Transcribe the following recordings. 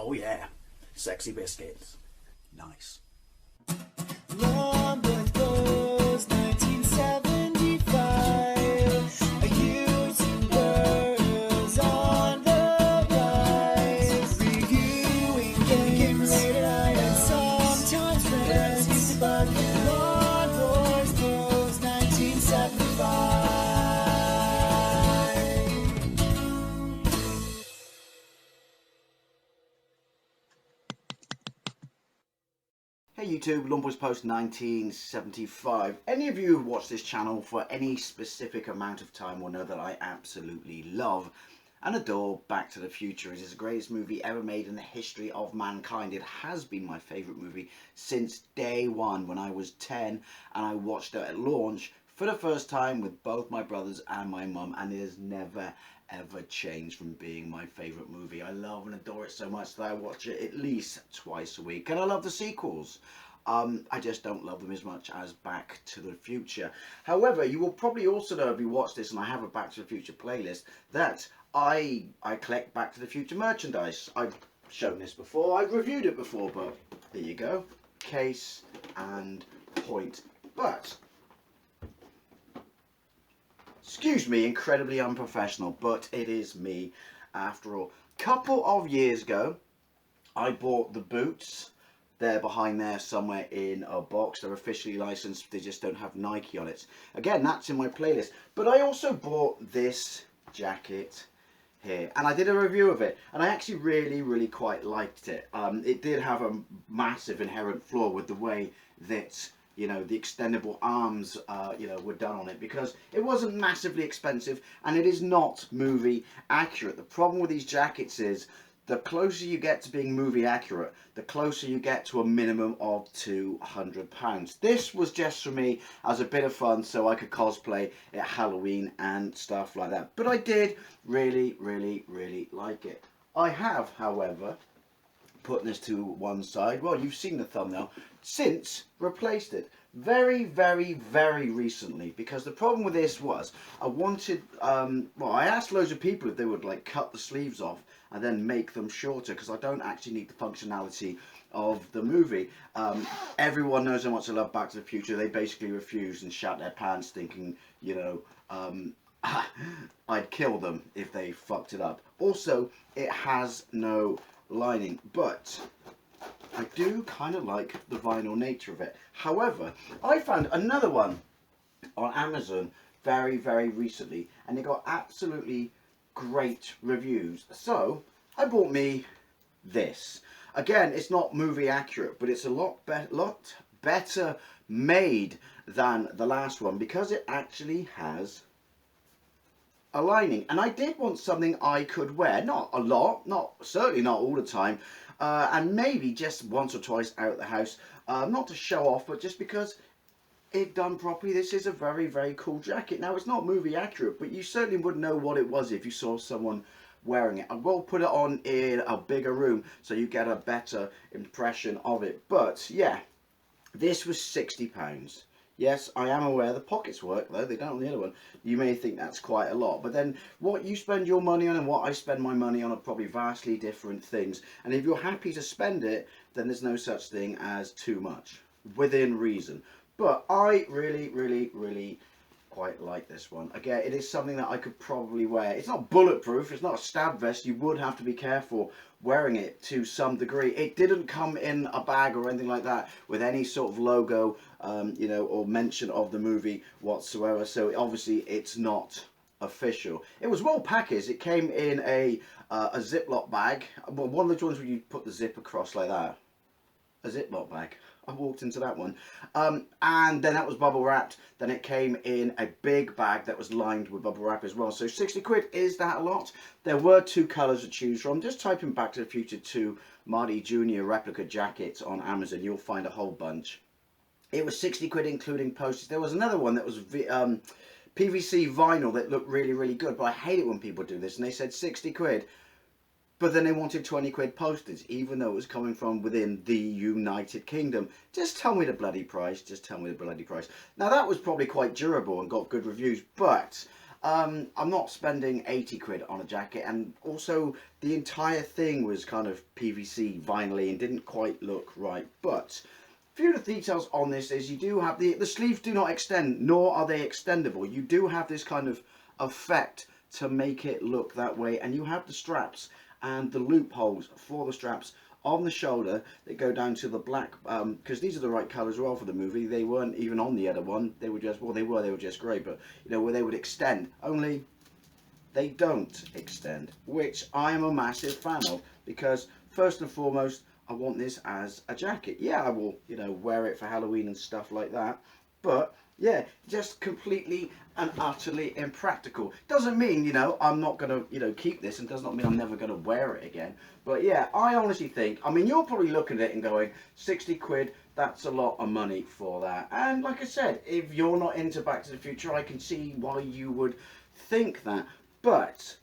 Oh yeah, sexy biscuits. Nice. Long Boys Blues, 1975. A YouTuber's on the rise. Reviewing games, and sometimes friends. But Long Boys Blues, 1975. Hey YouTube, Lumpers Post 1975. Any of you who've watched this channel for any specific amount of time will know that I absolutely love and adore Back to the Future. It is the greatest movie ever made in the history of mankind. It has been my favourite movie since day one when I was 10 and I watched it at launch for the first time with both my brothers and my mum, and it has never ever changed from being my favourite movie. I love and adore it so much that I watch it at least twice a week, and I love the sequels. I just don't love them as much as Back to the Future. However, you will probably also know if you watch this, and I have a Back to the Future playlist, that I collect Back to the Future merchandise. I've shown this before, I've reviewed it before, but there you go. Case and point. But excuse me, incredibly unprofessional, but it is me after all. Couple of years ago, I bought the boots. They're behind there somewhere in a box. They're officially licensed, they just don't have Nike on it. Again, that's in my playlist. But I also bought this jacket here, and I did a review of it, and I actually really quite liked it. It did have a massive inherent flaw with the way that, you know, the extendable arms, you know, were done on it, because it wasn't massively expensive and it is not movie accurate. The problem with these jackets is the closer you get to being movie accurate, the closer you get to a minimum of £200. This was just for me as a bit of fun so I could cosplay at Halloween and stuff like that. But I did really like it. I have, however, putting this to one side, well, you've seen the thumbnail, since replaced it very recently, because the problem with this was I wanted, well, I asked loads of people if they would like cut the sleeves off and then make them shorter, because I don't actually need the functionality of the movie. Everyone knows how much I love Back to the Future. They basically refused and shat their pants thinking, you know, I'd kill them if they fucked it up. Also, it has no lining, but I do kind of like the vinyl nature of it. However, I found another one on Amazon very recently, and it got absolutely great reviews. So I bought me this. Again, it's not movie accurate, but it's a lot better made than the last one, because it actually has a lining. And I did want something I could wear, not a lot, certainly not all the time, and maybe just once or twice out of the house, not to show off, but just because if done properly, this is a very cool jacket. Now, it's not movie accurate, but you certainly wouldn't know what it was if you saw someone wearing it. I will put it on in a bigger room so you get a better impression of it. But yeah, this was £60. Yes, I am aware the pockets work, though they don't on the other one. You may think that's quite a lot, but then what you spend your money on and what I spend my money on are probably vastly different things. And if you're happy to spend it, then there's no such thing as too much, within reason. But I really quite like this one. Again, it is something that I could probably wear. It's not bulletproof, it's not a stab vest. You would have to be careful wearing it to some degree. It didn't come in a bag or anything like that with any sort of logo, you know, or mention of the movie whatsoever. So obviously it's not official. It was well packaged. It came in a Ziploc bag. Well, one of the ones where you put the zip across like that. A Ziploc bag. I walked into that one. And then that was bubble wrapped. Then it came in a big bag that was lined with bubble wrap as well. So 60 quid, is that a lot? There were two colours to choose from. Just type in Back to the Future 2 Marty Jr. replica jackets on Amazon. You'll find a whole bunch. It was 60 quid including postage. There was another one that was PVC vinyl that looked really good. But I hate it when people do this. And they said 60 quid. But then they wanted 20 quid postage, even though it was coming from within the United Kingdom. Just tell me the bloody price. Just tell me the bloody price. Now, that was probably quite durable and got good reviews, but I'm not spending 80 quid on a jacket, and also the entire thing was kind of PVC vinyl and didn't quite look right. But a few of the details on this is you do have the sleeves do not extend, nor are they extendable. You do have this kind of effect to make it look that way, and you have the straps and the loopholes for the straps on the shoulder that go down to the black, because these are the right colours as well for the movie. They weren't even on the other one. They were just, well, they were just grey, but you know, where they would extend, only they don't extend, which I am a massive fan of, because first and foremost, I want this as a jacket. Yeah, I will, you know, wear it for Halloween and stuff like that, but yeah, just completely and utterly impractical. Doesn't mean, you know, I'm not going to, you know, keep this, and does not mean I'm never going to wear it again. But yeah, I honestly think, I mean, you're probably looking at it and going, 60 quid, that's a lot of money for that. And like I said, if you're not into Back to the Future, I can see why you would think that. But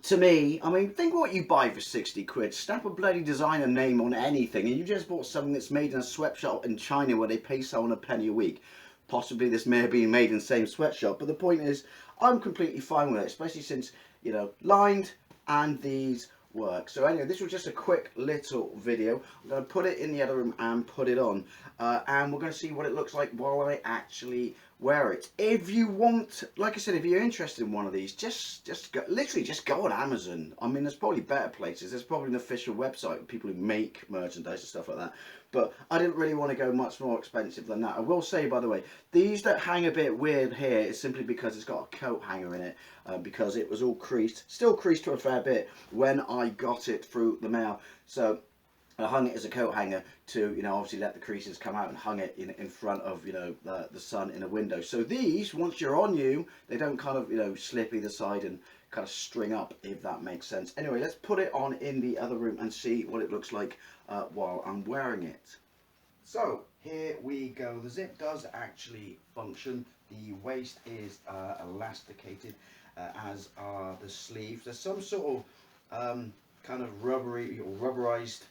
to me, I mean, think what you buy for 60 quid. Stamp a bloody designer name on anything, and you just bought something that's made in a sweatshop in China where they pay someone a penny a week. Possibly this may have been made in the same sweatshop, but the point is, I'm completely fine with it, especially since, you know, lined and these work. So anyway, this was just a quick little video. I'm going to put it in the other room and put it on, and we're going to see what it looks like while I actually wear it. If you want, like I said, if you're interested in one of these, just go, literally just go on Amazon. I mean, there's probably better places. There's probably an official website with people who make merchandise and stuff like that. But I didn't really want to go much more expensive than that. I will say, by the way, these that hang a bit weird here is simply because it's got a coat hanger in it, because it was all creased, still creased to a fair bit when I got it through the mail. So I hung it as a coat hanger to, you know, obviously let the creases come out, and hung it in front of, you know, the sun in a window. So these, once you're on you, they don't kind of, you know, slip either side and kind of string up, if that makes sense. Anyway, let's put it on in the other room and see what it looks like while I'm wearing it. So here we go. The zip does actually function. The waist is elasticated, as are the sleeves. There's some sort of kind of rubbery or rubberized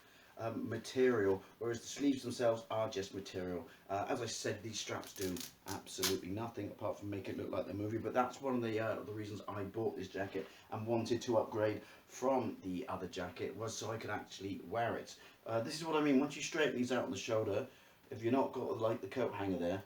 material, whereas the sleeves themselves are just material. As I said, these straps do absolutely nothing apart from make it look like the movie, but that's one of the reasons I bought this jacket and wanted to upgrade from the other jacket, was so I could actually wear it. This is what I mean, once you straighten these out on the shoulder, if you're not got like the coat hanger there,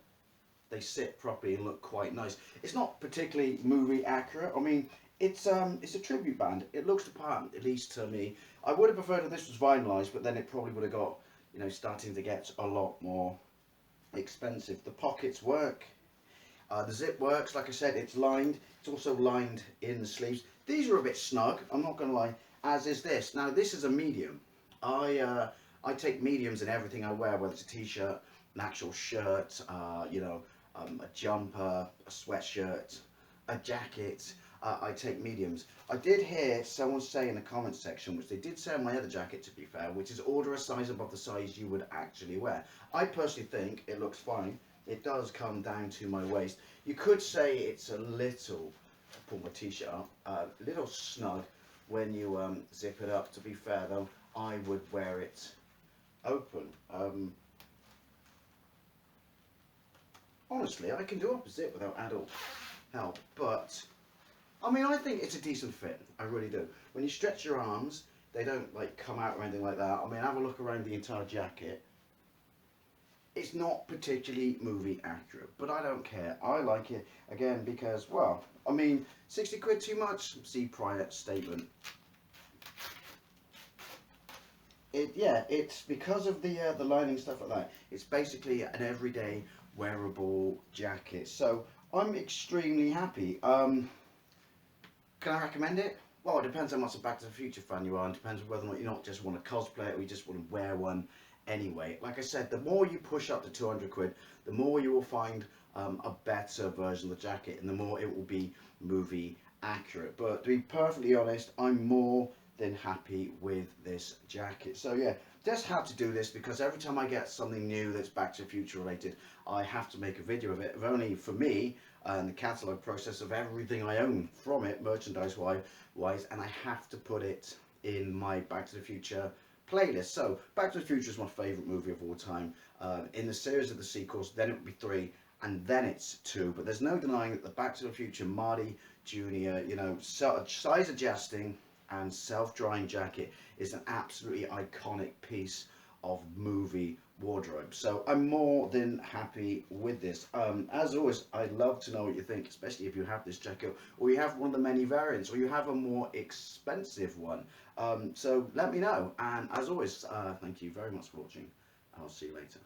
they sit properly and look quite nice. It's not particularly movie accurate. I mean, it's a tribute band. It looks the part, at least to me. I would have preferred if this was vinylized, but then it probably would have got, you know, starting to get a lot more expensive. The pockets work. The zip works. Like I said, it's lined. It's also lined in the sleeves. These are a bit snug, I'm not going to lie, as is this. Now, this is a medium. I take mediums in everything I wear, whether it's a t-shirt, an actual shirt, you know, a jumper, a sweatshirt, a jacket. I take mediums. I did hear someone say in the comments section, which they did say on my other jacket to be fair, which is order a size above the size you would actually wear. I personally think it looks fine. It does come down to my waist. You could say it's a little, pull my t-shirt up, a little snug when you zip it up. To be fair though, I would wear it open. Honestly, I can do opposite without adult help, but I mean, I think it's a decent fit. I really do. When you stretch your arms, they don't like come out or anything like that. I mean, have a look around the entire jacket. It's not particularly movie accurate, but I don't care. I like it, again, because, well, I mean, 60 quid too much? See prior statement. Yeah, it's because of the lining, stuff like that. It's basically an everyday wearable jacket. So I'm extremely happy. Can I recommend it? Well, it depends how much a Back to the Future fan you are, and depends whether or not you not just want to cosplay it or you just want to wear one anyway. Like I said, the more you push up to 200 quid, the more you will find a better version of the jacket, and the more it will be movie accurate. But to be perfectly honest, I'm more than happy with this jacket. So yeah, just had to do this because every time I get something new that's Back to the Future related, I have to make a video of it, if only for me and the catalogue process of everything I own from it, merchandise wise, and I have to put it in my Back to the Future playlist. So Back to the Future is my favourite movie of all time. In the series of the sequels, then it would be 3, and then it's 2. But there's no denying that the Back to the Future Marty Jr., you know, size adjusting and self-drying jacket is an absolutely iconic piece of movie wardrobe. So I'm more than happy with this. As always, I'd love to know what you think, especially if you have this jacket, or you have one of the many variants, or you have a more expensive one. So let me know. And as always, thank you very much for watching. I'll see you later.